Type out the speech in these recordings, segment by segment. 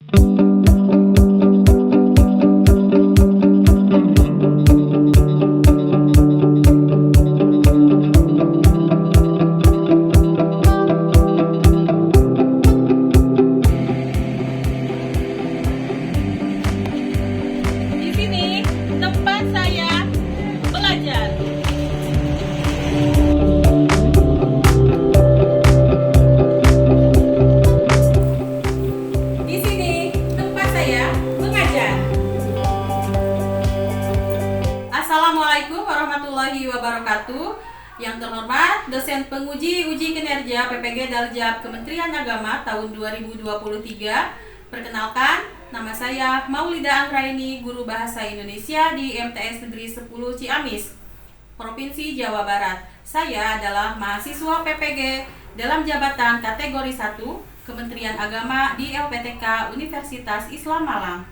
Di sini tempat saya belajar. Di sini tempat saya mengajar. Assalamualaikum warahmatullahi wabarakatuh. Yang terhormat dosen penguji uji kinerja PPG Daljab Kementerian Agama tahun 2023. Perkenalkan, nama saya Maulida Anggraini, guru bahasa Indonesia di MTS Negeri 10 Ciamis, Provinsi Jawa Barat. Saya adalah mahasiswa PPG dalam jabatan kategori 1 Kementerian Agama di LPTK Universitas Islam Malang.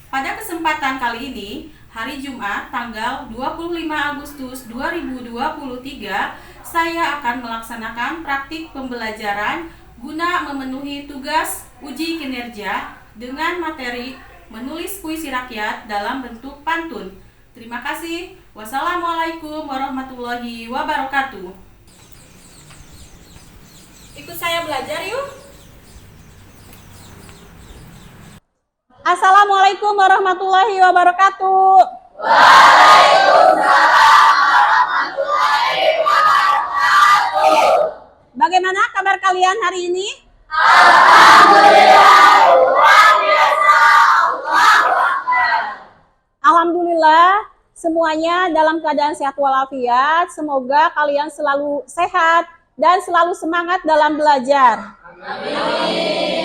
Pada kesempatan kali ini, hari Jumat tanggal 25 Agustus 2023, saya akan melaksanakan praktik pembelajaran guna memenuhi tugas uji kinerja dengan materi menulis puisi rakyat dalam bentuk pantun. Terima kasih. Wassalamualaikum warahmatullahi wabarakatuh. Ikut saya belajar yuk. Assalamualaikum warahmatullahi wabarakatuh. Waalaikumsalam warahmatullahi wabarakatuh. Bagaimana kabar kalian hari ini? Alhamdulillah, luar biasa. Allahu Akbar. Alhamdulillah, semuanya dalam keadaan sehat walafiat. Semoga kalian selalu sehat dan selalu semangat dalam belajar. Amin.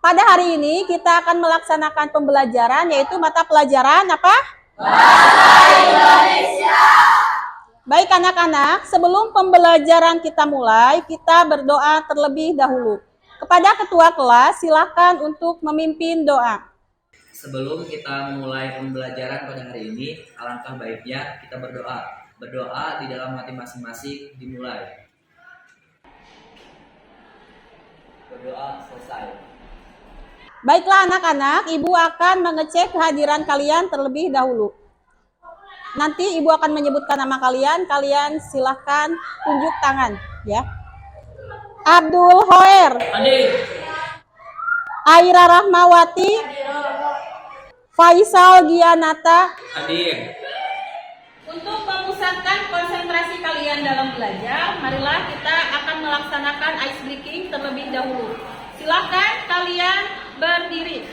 Pada hari ini kita akan melaksanakan pembelajaran yaitu mata pelajaran apa? Bahasa Indonesia. Baik anak-anak, sebelum pembelajaran kita mulai, kita berdoa terlebih dahulu. Kepada ketua kelas, silakan untuk memimpin doa. Sebelum kita memulai pembelajaran pada hari ini, alangkah baiknya kita berdoa. Berdoa di dalam hati masing-masing dimulai. Berdoa selesai. Baiklah anak-anak, Ibu akan mengecek kehadiran kalian terlebih dahulu. Nanti Ibu akan menyebutkan nama kalian, kalian silahkan tunjuk tangan, ya. Abdul Hoer, Hadir. Aira Rahmawati, Faisal Gianata. Hadir. Untuk memusatkan konsentrasi kalian dalam belajar, marilah kita akan melaksanakan ice breaking terlebih dahulu. Silakan kalian berdiri.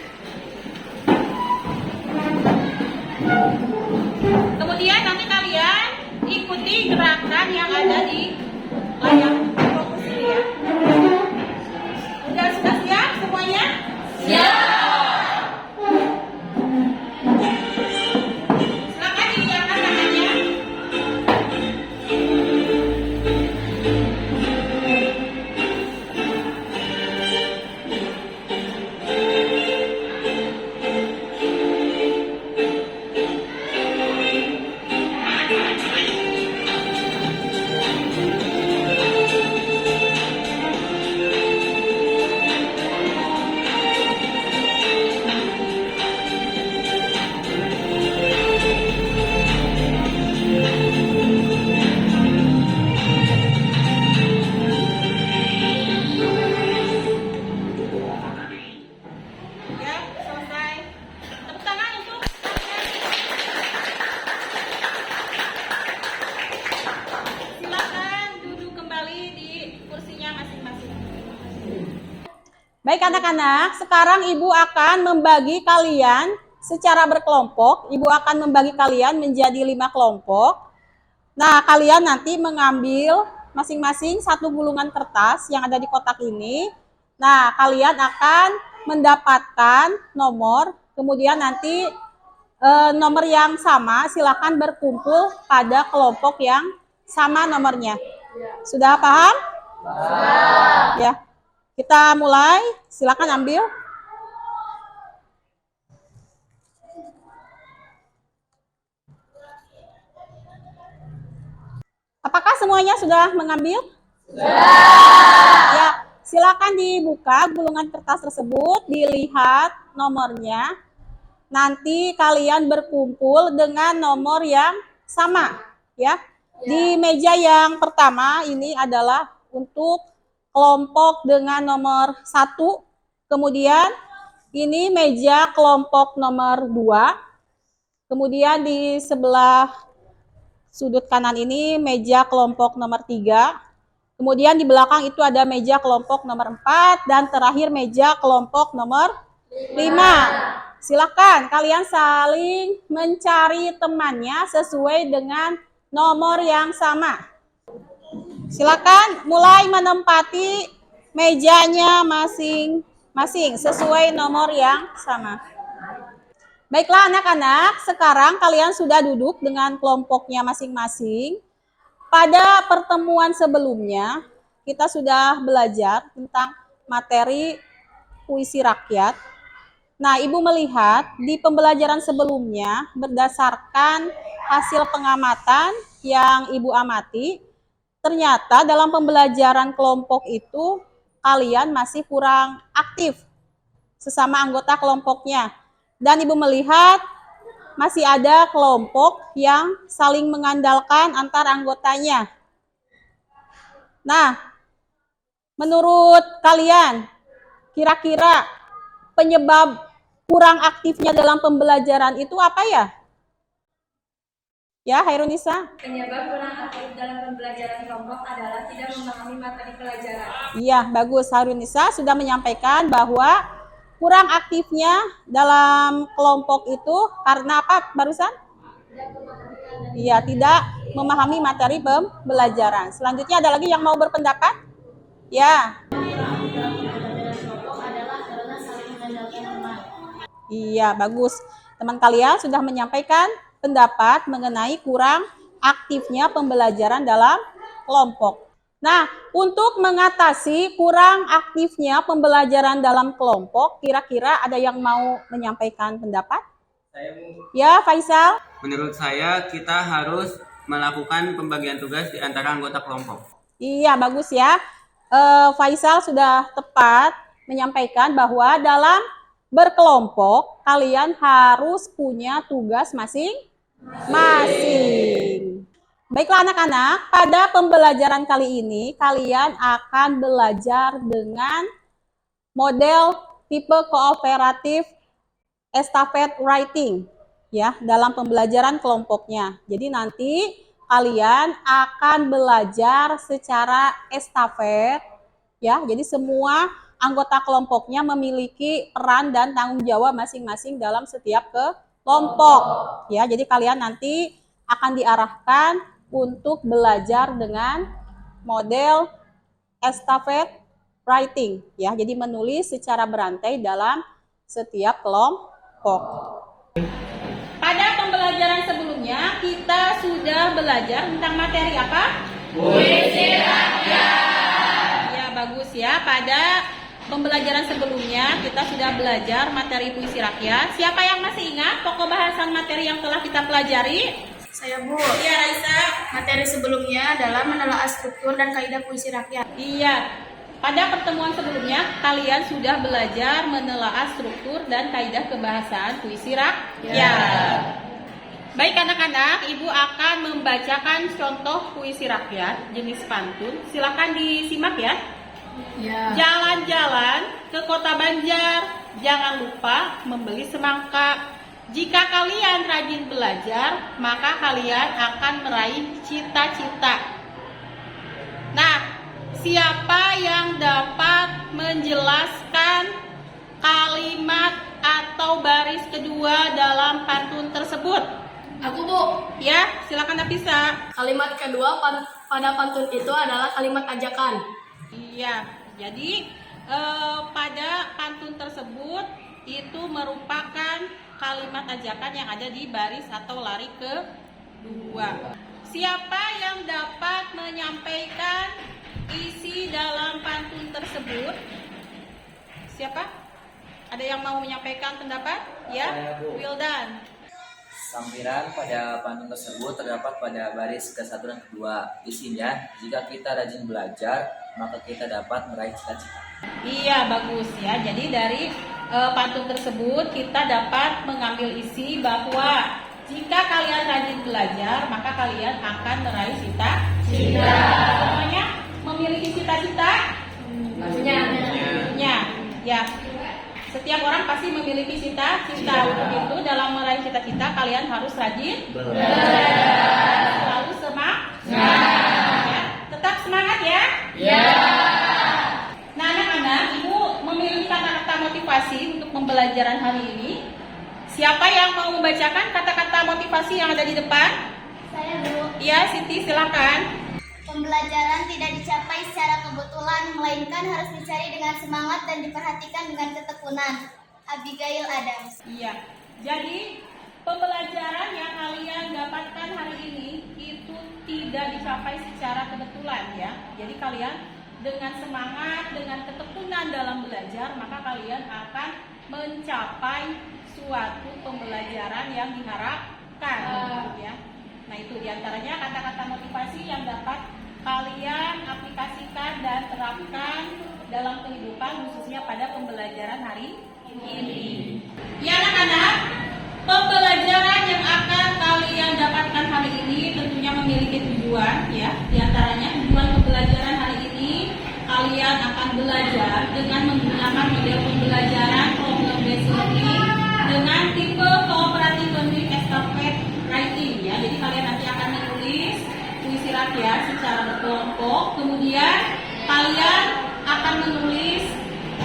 Kemudian nanti kalian ikuti gerakan yang ada di layar fokus ini ya. Sudah siap semuanya? Siap. Silakan diiakan tangannya. Ya, selesai. Tepuk tangan untuk silakan duduk kembali di kursinya masing-masing. Baik anak-anak, sekarang Ibu akan membagi kalian secara berkelompok. Ibu akan membagi kalian menjadi 5 kelompok. Nah, kalian nanti mengambil masing-masing satu gulungan kertas yang ada di kotak ini. Nah, kalian akan mendapatkan nomor, kemudian nanti nomor yang sama silakan berkumpul pada kelompok yang sama nomornya. Sudah paham? Ya. Kita mulai, silakan ambil. Apakah semuanya sudah mengambil? Sudah. Ya, silakan dibuka gulungan kertas tersebut, dilihat nomornya. Nanti kalian berkumpul dengan nomor yang sama, ya. Di meja yang pertama ini adalah untuk kelompok dengan nomor 1. Kemudian ini meja kelompok nomor 2. Kemudian di sebelah sudut kanan ini meja kelompok nomor 3. Kemudian di belakang itu ada meja kelompok nomor 4 dan terakhir meja kelompok nomor 5. Silakan kalian saling mencari temannya sesuai dengan nomor yang sama. Silakan mulai menempati mejanya masing-masing sesuai nomor yang sama. Baiklah anak-anak, sekarang kalian sudah duduk dengan kelompoknya masing-masing. Pada pertemuan sebelumnya, kita sudah belajar tentang materi puisi rakyat. Nah, Ibu melihat di pembelajaran sebelumnya, berdasarkan hasil pengamatan yang Ibu amati, ternyata dalam pembelajaran kelompok itu, kalian masih kurang aktif sesama anggota kelompoknya. Dan Ibu melihat masih ada kelompok yang saling mengandalkan antar anggotanya. Nah, menurut kalian, kira-kira penyebab kurang aktifnya dalam pembelajaran itu apa ya? Ya, Hairunisa? Penyebab kurang aktif dalam pembelajaran kelompok adalah tidak memahami materi pelajaran. Iya, bagus. Hairunisa sudah menyampaikan bahwa kurang aktifnya dalam kelompok itu karena apa barusan? Iya, tidak memahami materi pembelajaran. Selanjutnya ada lagi yang mau berpendapat? Ya. Iya, bagus. Teman kalian sudah menyampaikan pendapat mengenai kurang aktifnya pembelajaran dalam kelompok. Nah, untuk mengatasi kurang aktifnya pembelajaran dalam kelompok, kira-kira ada yang mau menyampaikan pendapat? Ya, Faisal? Menurut saya, kita harus melakukan pembagian tugas di antara anggota kelompok. Iya, bagus ya. Faisal sudah tepat menyampaikan bahwa dalam berkelompok, kalian harus punya tugas masing-masing. Baiklah anak-anak, pada pembelajaran kali ini kalian akan belajar dengan model tipe kooperatif estafet writing ya dalam pembelajaran kelompoknya. Jadi nanti kalian akan belajar secara estafet ya. Jadi semua anggota kelompoknya memiliki peran dan tanggung jawab masing-masing dalam setiap kelompok ya. Jadi kalian nanti akan diarahkan untuk belajar dengan model estafet writing ya. Jadi menulis secara berantai dalam setiap kelompok. Pada pembelajaran sebelumnya kita sudah belajar tentang materi apa? Puisi rakyat. Ya, bagus ya. Pada pembelajaran sebelumnya kita sudah belajar materi puisi rakyat. Siapa yang masih ingat pokok bahasan materi yang telah kita pelajari? Saya Bu. Iya, Raisa. Materi sebelumnya adalah menelaah struktur dan kaidah puisi rakyat. Iya. Pada pertemuan sebelumnya kalian sudah belajar menelaah struktur dan kaidah kebahasaan puisi rakyat. Baik anak-anak, Ibu akan membacakan contoh puisi rakyat jenis pantun. Silakan disimak ya. Jalan-jalan ke kota Banjar, jangan lupa membeli semangka. Jika kalian rajin belajar, maka kalian akan meraih cita-cita. Nah, siapa yang dapat menjelaskan kalimat atau baris kedua dalam pantun tersebut? Aku Bu. Ya, silakan Nafisa. Kalimat kedua pada pantun itu adalah kalimat ajakan. Iya, jadi pada pantun tersebut itu merupakan kalimat ajakan yang ada di baris atau lari kedua. Siapa yang dapat menyampaikan isi dalam pantun tersebut? Siapa? Ada yang mau menyampaikan pendapat? Ya, Wildan. Sampiran pada pantun tersebut terdapat pada baris ke-1 dan kedua. Isinya, jika kita rajin belajar, maka kita dapat meraih cita-cita. Iya, bagus ya. Jadi dari pantun tersebut kita dapat mengambil isi bahwa jika kalian rajin belajar, maka kalian akan meraih cita-cita. Semuanya memiliki cita-cita? Punya. Ya. Setiap orang pasti memiliki cita-cita. Untuk itu dalam meraih cita-cita kalian harus rajin belajar. Selalu semangat. Ya. Tetap semangat ya. Nah, anak-anak, Ibu memiliki kata-kata motivasi untuk pembelajaran hari ini. Siapa yang mau membacakan kata-kata motivasi yang ada di depan? Saya Bu. Iya, Siti, silakan. Pembelajaran tidak dicapai secara kebetulan, melainkan harus dicari dengan semangat dan diperhatikan dengan ketekunan. Abigail Adams. Iya. Jadi pembelajaran yang kalian dapatkan hari ini itu tidak dicapai secara kebetulan ya. Jadi kalian dengan semangat, dengan ketekunan dalam belajar, maka kalian akan mencapai suatu pembelajaran yang diharapkan ya. Nah, itu diantaranya kata-kata motivasi yang dapat kalian aplikasikan dan terapkan dalam kehidupan, khususnya pada pembelajaran hari ini. Ya anak-anak, pembelajaran yang akan kalian dapatkan hari ini tentunya memiliki tujuan ya. Diantaranya tujuan pembelajaran hari ini, kalian akan belajar dengan menggunakan model pembelajaran problem-based learning dengan tipe cooperative learning estafette writing ya. Jadi kalian nanti akan menulis puisi rakyat secara berkelompok, kemudian kalian akan menulis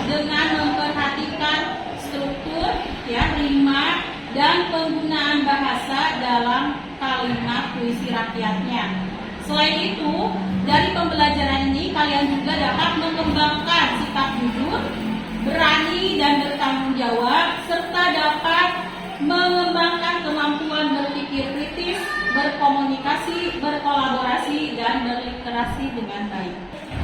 dengan memperhatikan struktur ya, rima dan penggunaan bahasa dalam kalimat puisi rakyatnya. Selain itu, dari pembelajaran ini kalian juga dapat mengembangkan sikap jujur, berani dan bertanggung jawab, serta dapat mengembangkan kemampuan berpikir kritis, berkomunikasi, berkolaborasi, dan berliterasi dengan baik.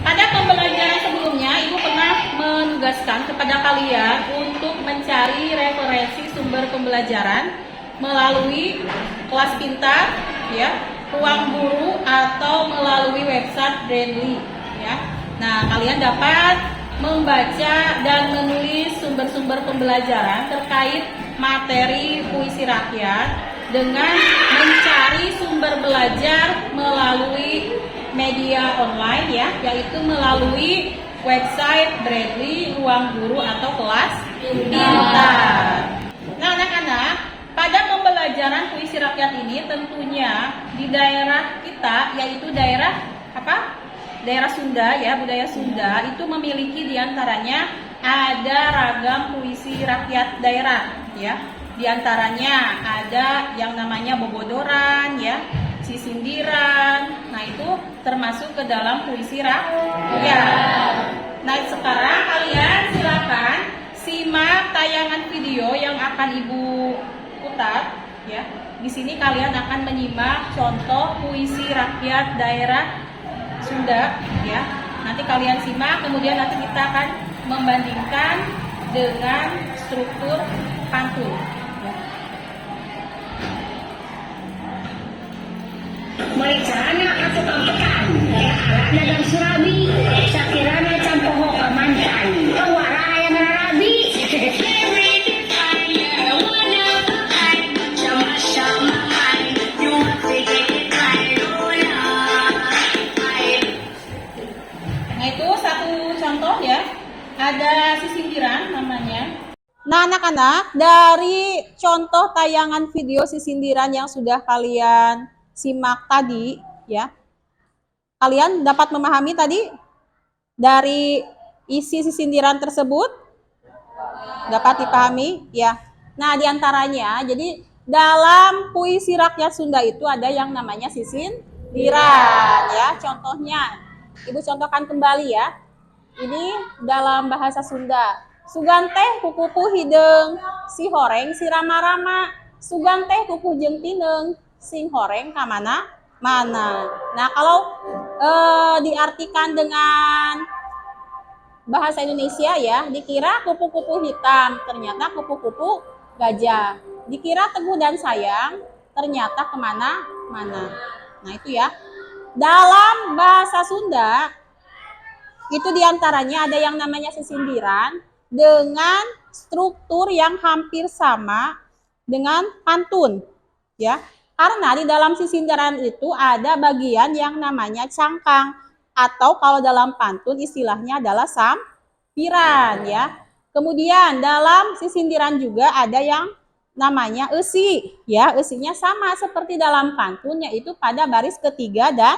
Pada pembelajaran sebelumnya, Ibu pernah menugaskan kepada kalian untuk mencari referensi sumber pembelajaran melalui kelas pintar, ya, ruang guru, atau melalui website Brainly, ya. Nah, kalian dapat membaca dan menulis sumber-sumber pembelajaran terkait materi puisi rakyat dengan mencari sumber belajar melalui media online ya, yaitu melalui website Brainly, ruang guru atau kelas pintar. Nah, anak-anak, pada pembelajaran puisi rakyat ini tentunya di daerah kita, yaitu daerah apa? Daerah Sunda ya, budaya Sunda itu memiliki diantaranya ada ragam puisi rakyat daerah ya. Di antaranya ada yang namanya bobodoran ya, sisindiran. Nah, itu termasuk ke dalam puisi rakyat. Nah, sekarang kalian silakan simak tayangan video yang akan Ibu putar ya. Di sini kalian akan menyimak contoh puisi rakyat daerah Sunda ya. Nanti kalian simak, kemudian nanti kita akan membandingkan dengan struktur pantun ya. Mericana atau kampekan, alatna dan surabi, sakirana campoho kamantan, kawara yang rabi. Nah, itu satu contoh ya. Ada sisindiran namanya. Nah, anak-anak, dari contoh tayangan video sisindiran yang sudah kalian simak tadi, ya, kalian dapat memahami tadi dari isi sisindiran tersebut? Dapat dipahami? Ya. Nah, diantaranya, jadi dalam puisi rakyat Sunda itu ada yang namanya sisindiran, ya. Contohnya, Ibu contohkan kembali ya. Ini dalam bahasa Sunda. Suganteh kukupu hideng, si horeng si rama-rama. Suganteh kuku jeung tineng, sing horeng kamana mana. Nah, kalau diartikan dengan bahasa Indonesia ya, dikira kupu-kupu hitam, ternyata kupu-kupu gajah. Dikira teguh dan sayang, ternyata kemana-mana. Nah itu ya. Dalam bahasa Sunda itu diantaranya ada yang namanya sesindiran dengan struktur yang hampir sama dengan pantun, ya. Karena di dalam sesindiran itu ada bagian yang namanya cangkang atau kalau dalam pantun istilahnya adalah sampiran, ya. Kemudian dalam sesindiran juga ada yang namanya esi, ya. Esinya sama seperti dalam pantun yaitu pada baris ketiga dan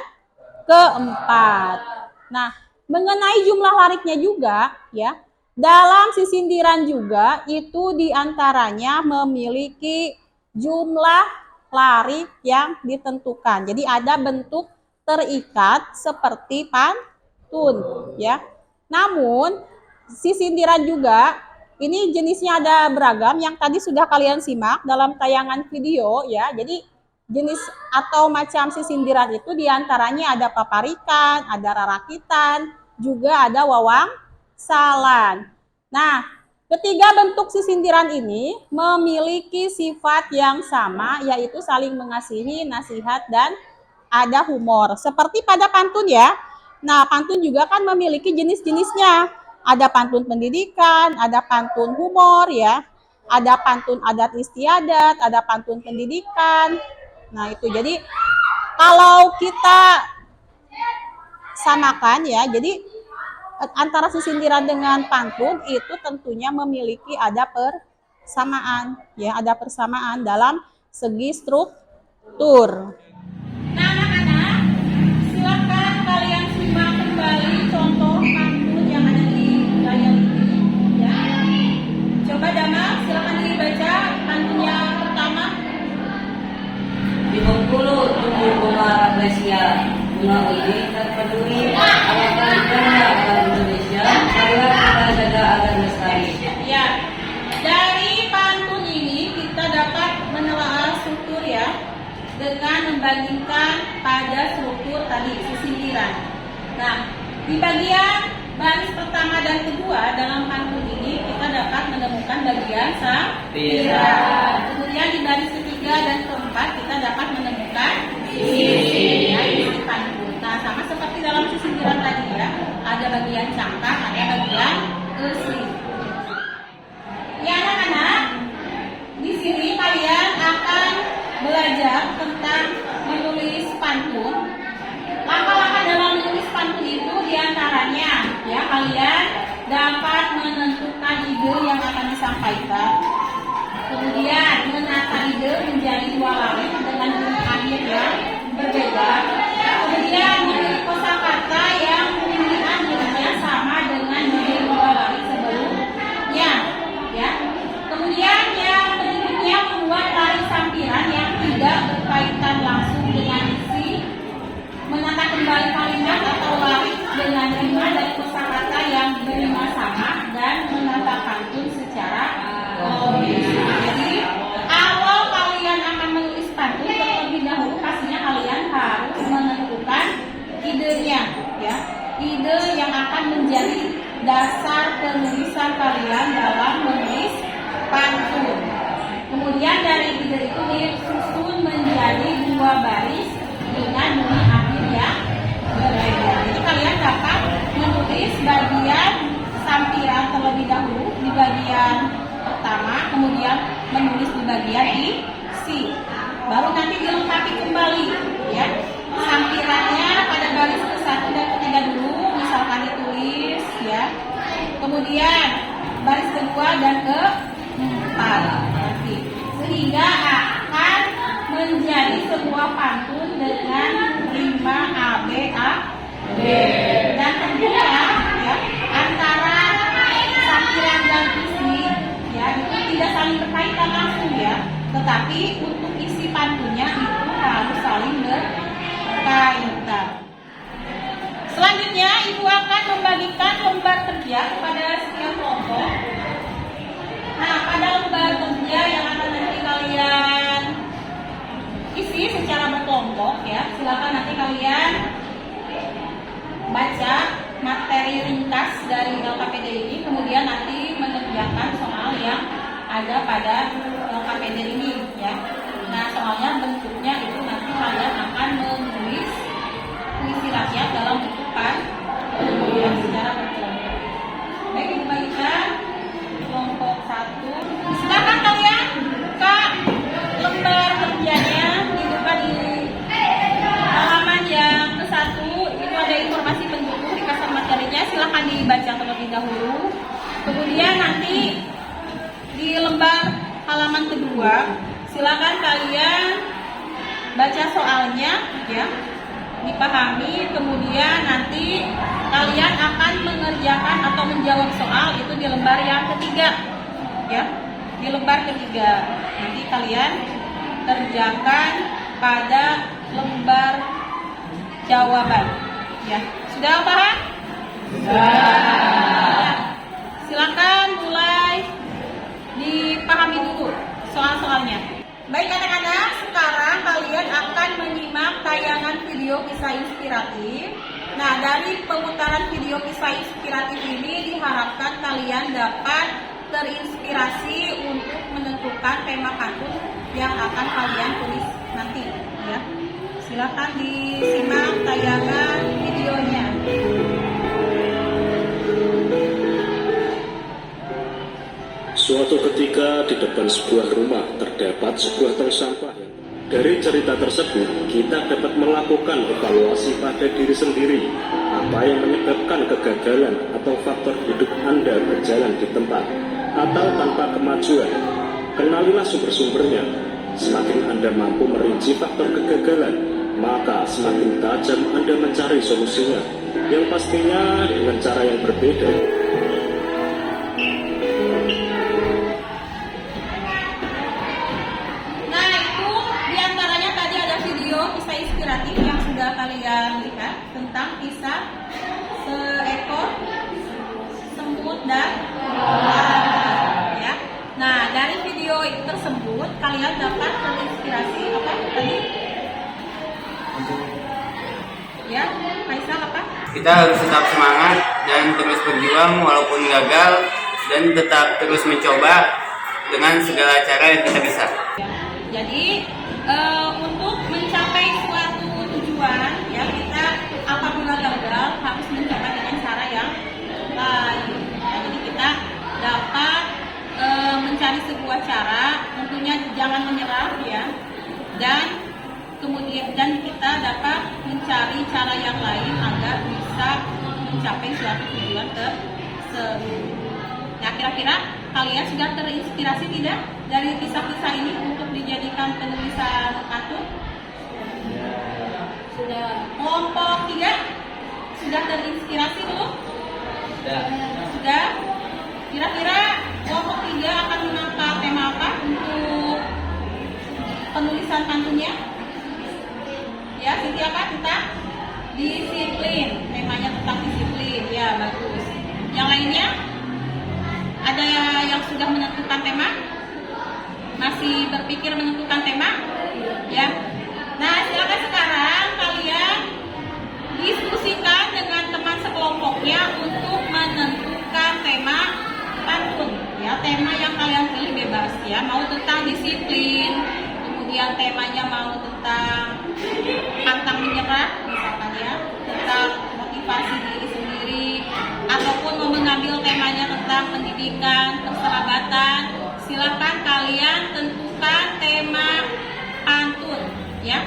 keempat. Nah, mengenai jumlah lariknya juga, ya. Dalam sesindiran juga itu diantaranya memiliki jumlah larik yang ditentukan. Jadi ada bentuk terikat seperti pantun, ya. Namun sesindiran juga ini jenisnya ada beragam yang tadi sudah kalian simak dalam tayangan video, ya. Jadi jenis atau macam sesindiran itu diantaranya ada paparikan, ada rarakitan, juga ada wawangsalan. Nah, ketiga bentuk sesindiran ini memiliki sifat yang sama, yaitu saling mengasihi, nasihat, dan ada humor. Seperti pada pantun ya. Nah, pantun juga kan memiliki jenis-jenisnya. Ada pantun pendidikan, ada pantun humor ya. Ada pantun adat istiadat, ada pantun pendidikan. Nah, itu jadi kalau kita samakan ya, jadi antara sesindiran dengan pantun itu tentunya memiliki ada persamaan ya, ada persamaan dalam segi struktur. Nah, anak-anak, silakan kalian simak kembali contoh pantun yang ada di layar ini ya. Coba Dama, silakan dibaca pantun yang pertama. Di Bengkulu tumbuh bunga Malaysia, bunga ini tak peduli akan Indonesia, marilah kita jaga agar lestari. Ya, dari pantun ini kita dapat menelaah struktur ya, dengan membandingkan pada struktur tadi sesindiran. Nah, di bagian baris pertama dan kedua dalam pantun ini kita dapat menemukan bagian sampiran. Kemudian di baris ketiga dan keempat kita dapat menemukan isi pantun. Nah, sama seperti dalam sesindiran tadi ya, ada bagian cangkang, ada bagian esi. Ya anak-anak, di sini kalian akan belajar tentang menulis pantun. Langkah-langkah dalam menulis pantun itu diantaranya ya, kalian dapat menentukan ide yang akan disampaikan. Kemudian menata ide menjadi dua larik dengan bunyi akhir yang berbeda. Kemudian memilih kosakata yang bunyi akhirnya sama dengan bunyi dua larik sebelumnya. Ya. Kemudian yang berikutnya membuat larik sampiran yang tidak berkaitan langsung dengan isi. Menata kembali kalimat atau larik dengan rima dan kosakata yang berima sama dan menata pantun secara logis. Jadi awal kalian akan menulis pantun terlebih dahulu pastinya kalian harus menentukan idenya ya, ide yang akan menjadi dasar penulisan kalian dalam menulis pantun. Kemudian dari ide itu disusun menjadi dua baris dengan bunyi akhir yang berbeda. Jadi kalian dapat menulis bagian sampiran terlebih dahulu di bagian pertama, kemudian menulis di bagian isi. Baru nanti dilengkapi kembali ya. Sampirannya pada baris ke-1 dan ke-3 dulu, misalkan ditulis ya. Kemudian baris kedua dan ke-4 nanti. Sehingga akan menjadi sebuah pantun dengan rima A B dan tentunya ya antara sampiran dan isi ya itu tidak saling berkaitan langsung ya, tetapi untuk isi pantunnya itu harus saling berkaitan. Selanjutnya ibu akan membagikan lembar kerja kepada setiap kelompok. Nah, pada lembar kerja yang akan nanti kalian isi secara berkelompok ya, silakan nanti kalian baca materi ringkas dari LKPD ini, kemudian nanti mengerjakan soal yang ada pada LKPD ini ya. Nah, soalnya bentuknya itu nanti kalian akan menulis puisi rakyat dalam bentuk pantun secara berkelompok. Baik, dibagikan kelompok 1. Silakan kalian buka lembar kerjanya, dibuka di halaman yang ke-1. Itu ada informasi pendukung di kasar materinya, silakan dibaca terlebih dahulu. Kemudian nanti di lembar halaman kedua, silakan kalian baca soalnya ya, dipahami. Kemudian nanti kalian akan mengerjakan atau menjawab soal itu di lembar yang ketiga ya, di lembar ketiga. Nanti kalian kerjakan pada lembar jawaban ya. Sudah paham? Sudah. Silakan mulai dipahami dulu soal-soalnya. Baik anak-anak, sekarang kalian akan menyimak tayangan video kisah inspiratif. Nah, dari pemutaran video kisah inspiratif ini diharapkan kalian dapat terinspirasi untuk menentukan tema pantun yang akan kalian tulis nanti ya. Silakan disimak tayangan videonya. Suatu ketika di depan sebuah rumah terdapat sebuah tong sampah. Dari cerita tersebut, kita dapat melakukan evaluasi pada diri sendiri. Apa yang menyebabkan kegagalan atau faktor hidup Anda berjalan di tempat atau tanpa kemajuan. Kenalilah sumber-sumbernya. Semakin Anda mampu merinci faktor kegagalan, maka semakin tajam Anda mencari solusinya, yang pastinya dengan cara yang berbeda. Kisah inspiratif yang sudah kalian lihat tentang kisah seekor semut dan ular ya. Nah, dari video tersebut kalian dapat terinspirasi apa tadi? Ya, Faisal apa? Kita harus tetap semangat dan terus berjuang walaupun gagal, dan tetap terus mencoba dengan segala cara yang kita bisa. Jadi untuk mencapai suatu tujuan ya, kita apabila gagal harus mencoba dengan cara yang lain ya. Jadi kita dapat mencari sebuah cara, tentunya jangan menyerah ya, dan kemudian kita dapat mencari cara yang lain agar bisa mencapai suatu tujuan tersebut. Nah, kira-kira kalian sudah terinspirasi tidak dari kisah-kisah ini untuk dijadikan penulisan pantun? Sudah. Kelompok 3 sudah terinspirasi belum? Sudah. Kira-kira kelompok 3 akan menangkap tema apa untuk penulisan pantunnya? Ya, Siti apa? Tentang disiplin. Temanya tentang disiplin. Ya, bagus. Yang lainnya? Ada yang sudah menentukan tema? Masih berpikir menentukan tema? Ya. Nah, silakan sekarang kalian diskusikan dengan teman sekelompoknya untuk menentukan tema pantun. Ya, tema yang kalian pilih bebas ya. Mau tentang disiplin, kemudian temanya mau tentang pantang menyerah misalkan ya, tentang motivasi diri sendiri, ataupun mau mengambil temanya tentang pendidikan, persahabatan. Silakan kalian tentukan tema pantun ya.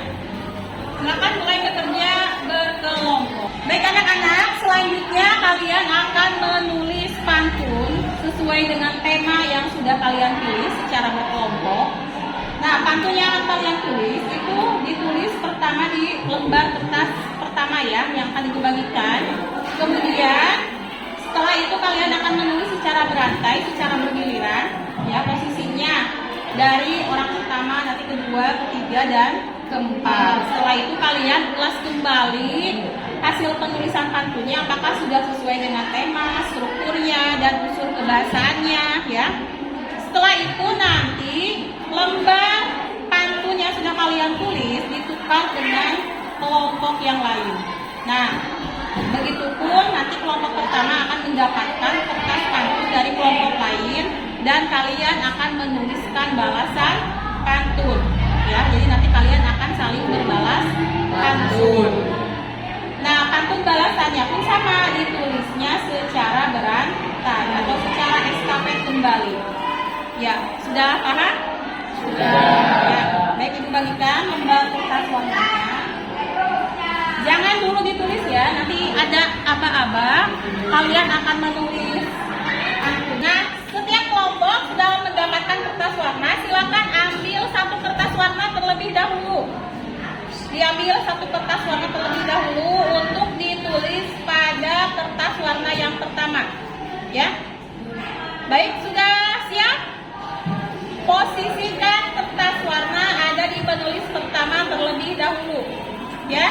Silakan mulai bekerja berkelompok. Baik anak-anak, selanjutnya kalian akan menulis pantun sesuai dengan tema yang sudah kalian pilih secara berkelompok. Nah, pantun yang akan kalian tulis itu ditulis pertama di lembar kertas pertama ya, yang akan dibagikan. Kemudian setelah itu kalian akan menulis secara berantai, secara bergiliran ya, posisinya dari orang pertama, nanti kedua, ketiga, dan keempat. Setelah itu kalian ulas kembali hasil penulisan pantunnya, apakah sudah sesuai dengan tema, strukturnya, dan unsur kebahasaannya ya. Setelah itu nanti lembar pantun yang sudah kalian tulis ditukar dengan kelompok yang lain. Nah, begitupun nanti kelompok pertama akan mendapatkan kertas pantun dari kelompok lain dan kalian akan menuliskan balasan pantun. ya. Jadi nanti kalian akan saling berbalas pantun. Nah, pantun balasannya pun sama, ditulisnya secara berantai atau secara estafet kembali. Ya, sudah paham? Sudah. Ya, baik, Ibu bagikan lembar kertas warnanya. Jangan dulu ditulis ya, nanti ada aba-aba, kalian akan menulis pantun. Nah, setiap kelompok sudah mendapatkan kertas warna, silakan ambil satu kertas warna terlebih dahulu. Diambil satu kertas warna terlebih dahulu untuk ditulis pada kertas warna yang pertama. Ya. Baik, sudah siap? Posisikan kertas warna ada di penulis pertama terlebih dahulu. Ya.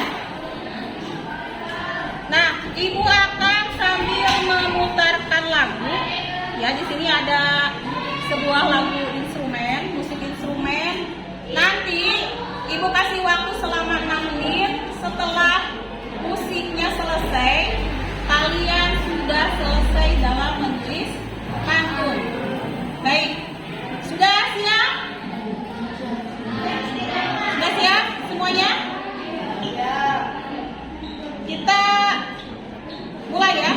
Nah, Ibu akan sambil memutarkan lagu. Ya, di sini ada sebuah lagu instrumen, musik instrumen. Nanti Ibu kasih waktu selama 6 menit. Setelah musiknya selesai, kalian sudah selesai dalam menulis pantun. Baik, sudah siap? Sudah siap semuanya? Kita mulai ya.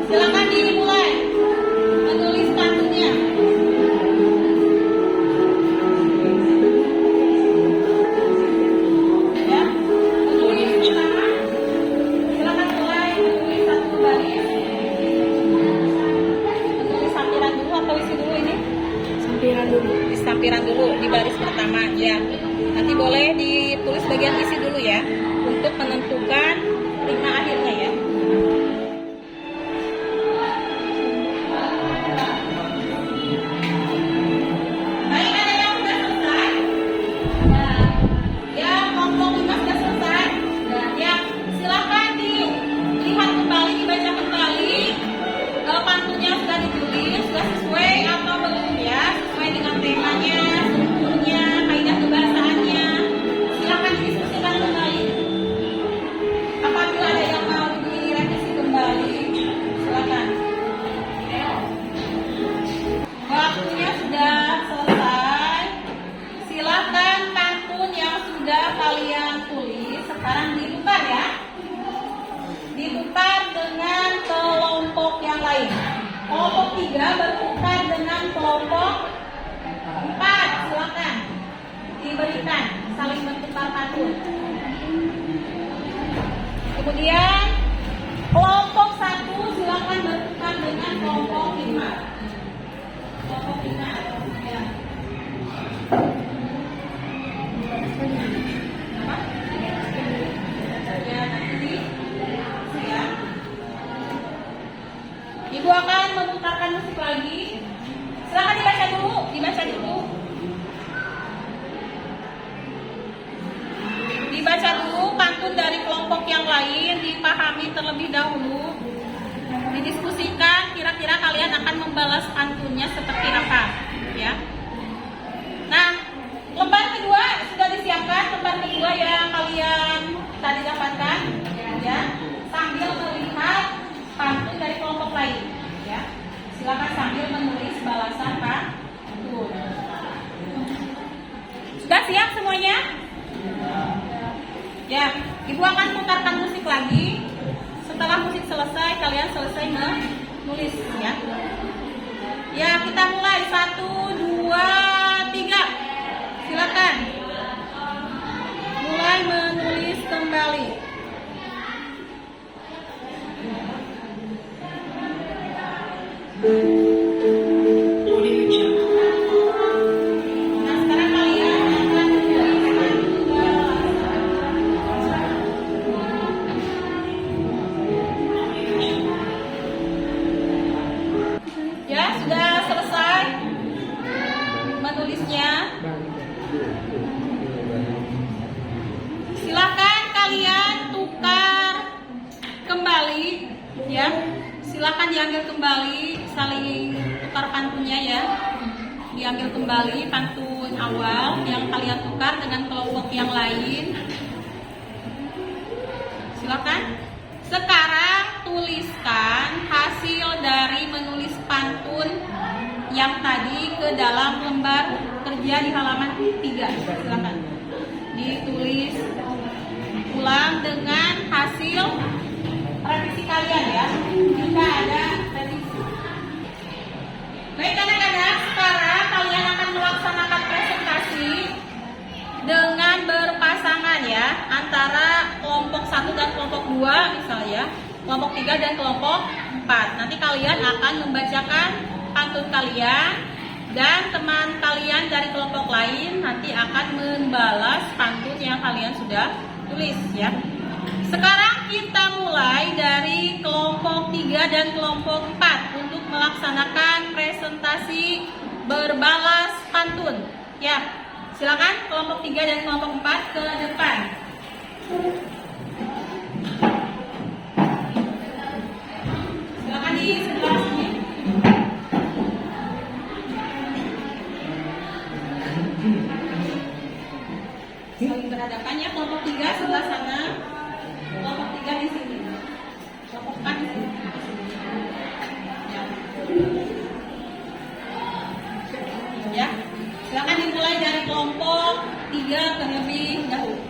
Silakan dimulai menulis pantunnya. Ya, menulis pertama. Silakan mulai menulis satu baris. Menulis sampiran dulu atau isi dulu ini? Sampiran dulu. Sampiran dulu di baris pertama ya. Nanti boleh ditulis bagian isi dulu ya, untuk menentukan ritme akhirnya ya. Baik, ada yang sudah selesai? Ya, kelompok 5 sudah selesai. Ya, silakan dilihat kembali, dibaca kembali. Kalau pantunnya sudah ditulis, sudah sesuai atau belum ya, sesuai dengan temanya, strukturnya, kaidah kebahasaannya. Silakan didiskusikan kembali. Apabila ada yang mau direvisi kembali, silakan. Waktunya sudah selesai. Silakan pantun yang sudah kalian tulis sekarang ditukar ya. Ditukar dengan kelompok yang lain. Kelompok 3 bertukar dengan kelompok 4. Silakan diberikan saling bertukar pantun. Kemudian kelompok 1 silakan bertukar dengan kelompok 5. Kelompok 5 ya. Apa? Ya, nanti ya. Ibu akan memutarkan musik lagi. Silakan dibaca dulu, Dibaca dulu pantun dari kelompok yang lain, dipahami terlebih dahulu. Didiskusikan kira-kira kalian akan membalas pantunnya seperti apa, ya. Nah, lembar kedua sudah disiapkan, lembar kedua yang kalian tadi dapatkan, ya. Sambil melihat pantun dari kelompok lain, ya. Silakan sambil menulis balasan pantun. Sudah siap semuanya? Ya, Ibu akan putarkan musik lagi. Setelah musik selesai, kalian selesai menulis ya. Ya, kita mulai 1, 2, 3. Silakan. Mulai menulis kembali. Nah, sekarang kalian akan ya, sudah selesai menulisnya. Silakan kalian tukar kembali ya. Silakan diambil kembali, saling tukar pantunnya ya. Diambil kembali pantun awal yang kalian tukar dengan kelompok yang lain. Silakan. Sekarang tuliskan hasil dari menulis pantun yang tadi ke dalam lembar lembar kerja di halaman 3. Silakan ditulis ulang dengan hasil revisi kalian ya, jika ada revisi. Baik anak-anak, sekarang kalian akan melaksanakan presentasi dengan berpasangan ya, antara kelompok 1 dan kelompok 2 misalnya, kelompok 3 dan kelompok 4. Nanti kalian akan membacakan pantun kalian dan teman kalian dari kelompok lain nanti akan membalas pantun yang kalian sudah tulis ya. Sekarang kita mulai dari kelompok 3 dan kelompok 4 untuk melaksanakan presentasi berbalas pantun ya. Silakan kelompok 3 dan kelompok 4 ke depan. Silakan di sebelah sini. Saling berhadapan ya, kelompok 3 sebelah sana. Kelompok 3 di sini. Kelompok 4 di sini. Ya. Silakan dimulai dari kelompok 3 terlebih dahulu.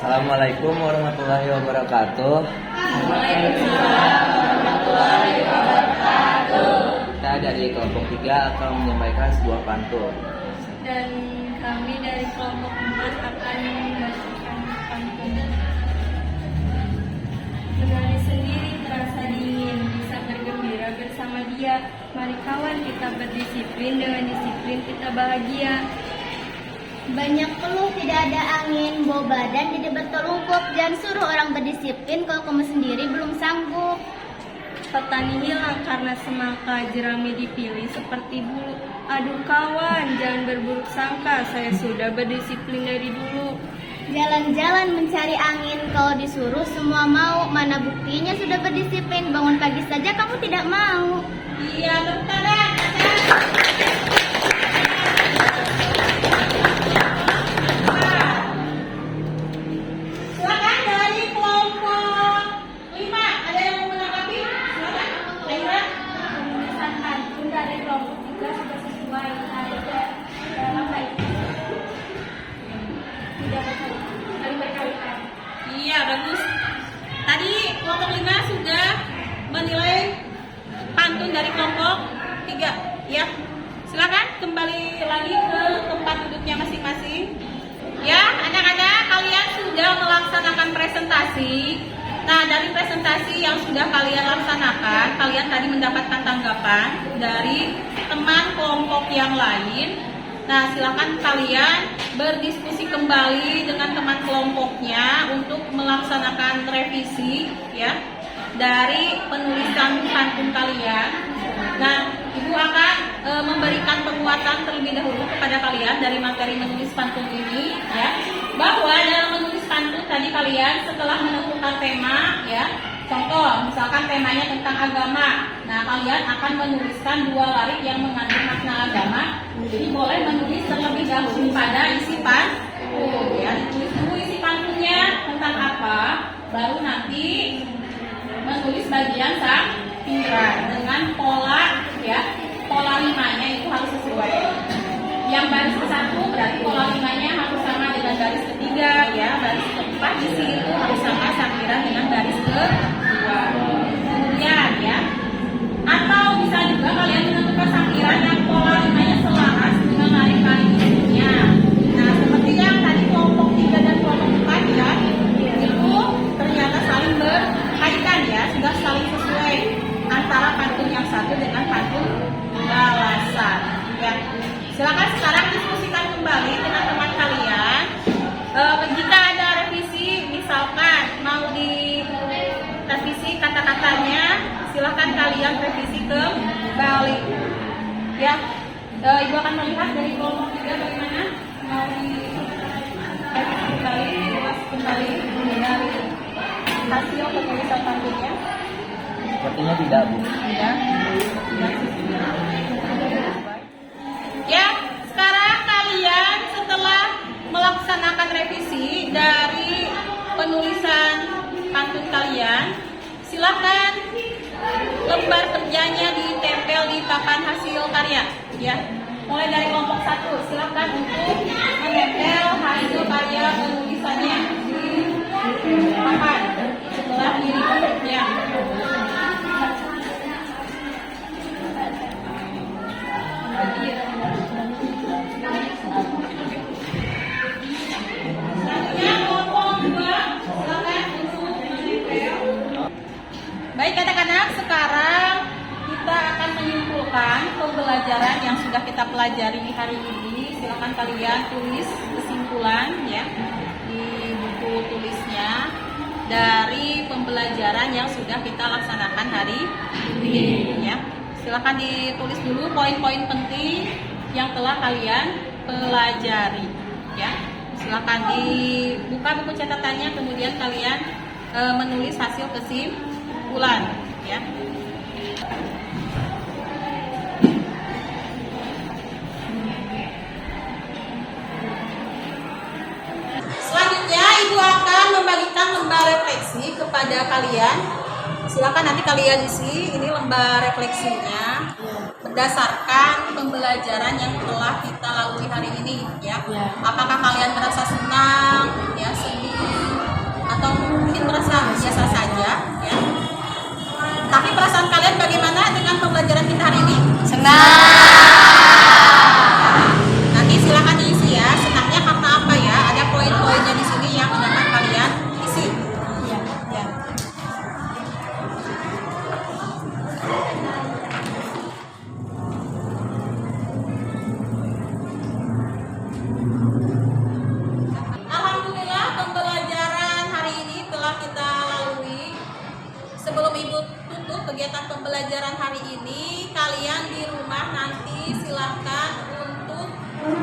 Assalamualaikum warahmatullahi wabarakatuh. Waalaikumsalam warahmatullahi wabarakatuh. Kita dari kelompok 3 akan menyampaikan sebuah pantun. Dan kami dari kelompok 4 akan membacakan pantun. Menari sendiri terasa dingin, bisa bergembira bersama dia. Mari kawan kita berdisiplin, dengan disiplin kita bahagia. Banyak peluh tidak ada angin, bawa badan tidak bertelungkup. Jangan suruh orang berdisiplin kalau kamu sendiri belum sanggup. Petani hilang karena semangka, jerami dipilih seperti bulu. Aduh kawan, jangan berburuk sangka, saya sudah berdisiplin dari dulu. Jalan-jalan mencari angin, kalau disuruh semua mau. Mana buktinya sudah berdisiplin, bangun pagi saja kamu tidak mau. Iya, dokter. Silakan dari kelompok 5. Ada yang mau menanggapi? Silakan. Aira. Penulisan pantun dari kelompok 3 sudah sesuai, ada dalam baik. Tidak berkali-kali. Iya, bagus. Tadi kelompok 5 sudah menilai pantun dari kelompok 3 ya. Silakan kembali lagi ke tempat duduknya masing-masing. Ya, anak-anak, kalian sudah melaksanakan presentasi. Nah, dari presentasi yang sudah kalian laksanakan, kalian tadi mendapatkan tanggapan dari teman kelompok yang lain. Nah, silakan kalian berdiskusi kembali dengan teman kelompoknya untuk melaksanakan revisi ya dari penulisan pantun kalian. Nah, Ibu akan memberikan penguatan terlebih dahulu kepada kalian dari materi menulis pantun ini ya. Bahwa dalam menulis pantun tadi kalian setelah menentukan tema ya. Contoh, misalkan temanya tentang agama. Nah, kalian akan menuliskan 2 larik yang mengandung makna agama. Jadi boleh menulis terlebih dahulu pada isi pantun ya. Ditulis dulu isi pantunnya tentang apa, baru nanti menulis bagian sampiran dengan pola ya. Pola 5-nya itu harus sesuai. Yang baris ke-1 berarti pola 5-nya harus sama dengan baris ke-3 ya. Baris ke-4 di sini itu harus sama sampiran dengan baris ke-2. Kemudian ya. Atau bisa juga kalian menentukan sampiran yang pola 5-nya selaras dengan larik-larik isunya. Nah, seperti yang tadi kelompok 3 dan kelompok 4 ya. Itu ternyata saling berkaitan ya, sudah saling sesuai antara pantun yang satu dengan pantun balasan ya. Silakan sekarang diskusikan kembali dengan teman kalian. Jika ada revisi, misalkan mau direvisi kata-katanya, silakan kalian revisi kembali ya. Ibu akan melihat dari kelompok 3 bagaimana mau direvisi kembali, diulas kembali dari hasil penulisan pantunnya. Sepertinya tidak, Bu. Tidak. Ya, sekarang kalian setelah melaksanakan revisi dari penulisan pantun kalian, silakan lembar kerjanya ditempel di papan hasil karya ya. Mulai dari kelompok 1, silakan untuk menempel hasil karya penulisannya di papan sebelah kiri kelompoknya. Selanjutnya kelompok 2, silakan untuk menempel. Baik anak-anak, sekarang kita akan menyimpulkan pembelajaran yang sudah kita pelajari hari ini. Silakan kalian tulis kesimpulan ya di buku tulisnya dari pembelajaran yang sudah kita laksanakan hari ini ya. Silakan ditulis dulu poin-poin penting yang telah kalian pelajari ya. Silakan dibuka buku catatannya, kemudian kalian menulis hasil kesimpulan ya. Selanjutnya Ibu akan membagikan lembar refleksi kepada kalian. Silakan nanti kalian isi ini lembar refleksinya berdasarkan pembelajaran yang telah kita lalui hari ini ya. Apakah kalian merasa senang, ya sedih, atau mungkin merasa biasa saja ya. Tapi perasaan kalian bagaimana dengan pembelajaran kita hari ini? Nanti silakan diisi ya. Senangnya karena apa ya? Ada poin-poinnya di sini yang dapat kalian isi. Ya. Alhamdulillah pembelajaran hari ini telah kita lalui. Sebelum Ibu tutup kegiatan pembelajaran hari ini, kalian di rumah nanti silahkan untuk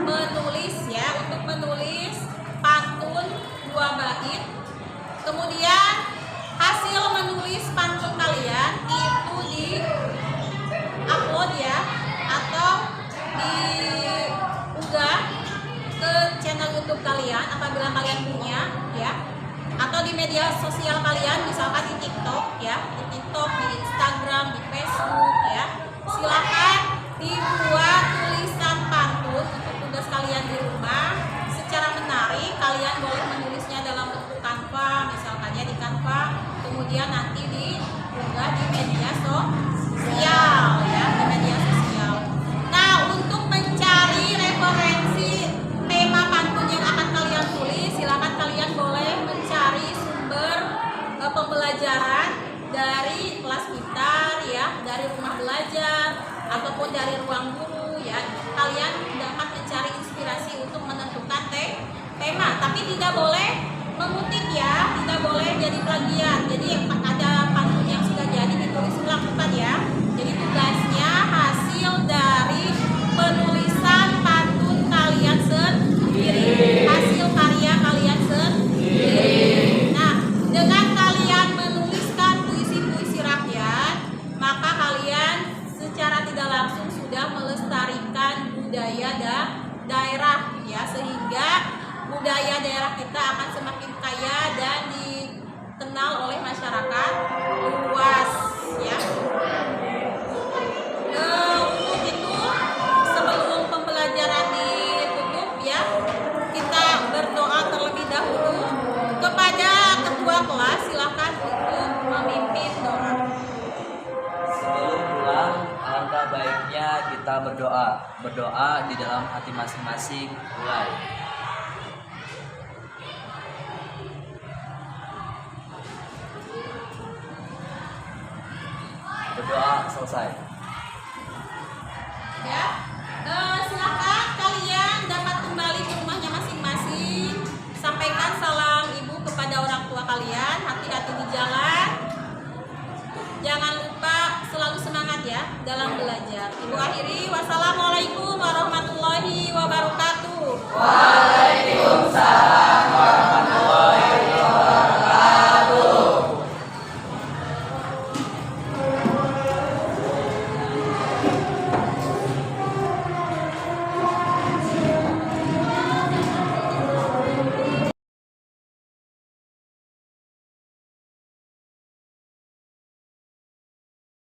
menulis ya, untuk menulis pantun 2 bait. Kemudian hasil menulis pantun kalian itu di-upload ya, atau diunggah ke channel YouTube kalian apabila kalian punya ya, atau di media sosial kalian, misalkan di TikTok ya, di TikTok, di Instagram, di Facebook ya. Silakan dibuat tulisan pantun untuk tugas kalian di rumah secara menarik. Kalian boleh menulisnya dalam bentuk Canva, misalkan ya di Canva, kemudian nanti diunggah di media sosial ya, di media sosial. Nah, untuk mencari referensi tema pantun yang akan kalian tulis, silakan kalian boleh mencari sumber pembelajaran dari kelas pintar ya, dari rumah belajar ataupun dari ruang guru ya. Kalian dapat mencari inspirasi untuk menentukan tema, tapi tidak boleh mengutip ya, tidak boleh jadi plagiat. Jadi ada pantun yang sudah jadi ditulis ulang, bukan ya. Jadi tugasnya hasil dari penulisan pantun kalian sendiri, hasil karya kalian sendiri. Nah, dengan kalian menuliskan puisi-puisi rakyat, maka kalian secara tidak langsung sudah melestarikan budaya daerah ya, sehingga budaya daerah kita akan semakin kaya dan dikenal oleh masyarakat luas ya. Untuk itu, sebelum pembelajaran ditutup ya, kita berdoa terlebih dahulu. Kepada ketua kelas silakan untuk memimpin doa. Sebelum pulang, alangkah baiknya kita berdoa di dalam hati masing-masing. Mulai. Berdoa selesai. Ya, silakan kalian dapat kembali ke rumahnya masing-masing. Sampaikan salam ibu kepada orang tua kalian. Hati-hati di jalan. Jangan lupa selalu semangat ya dalam belajar. Ibu akhiri, wassalamualaikum warahmatullahi wabarakatuh.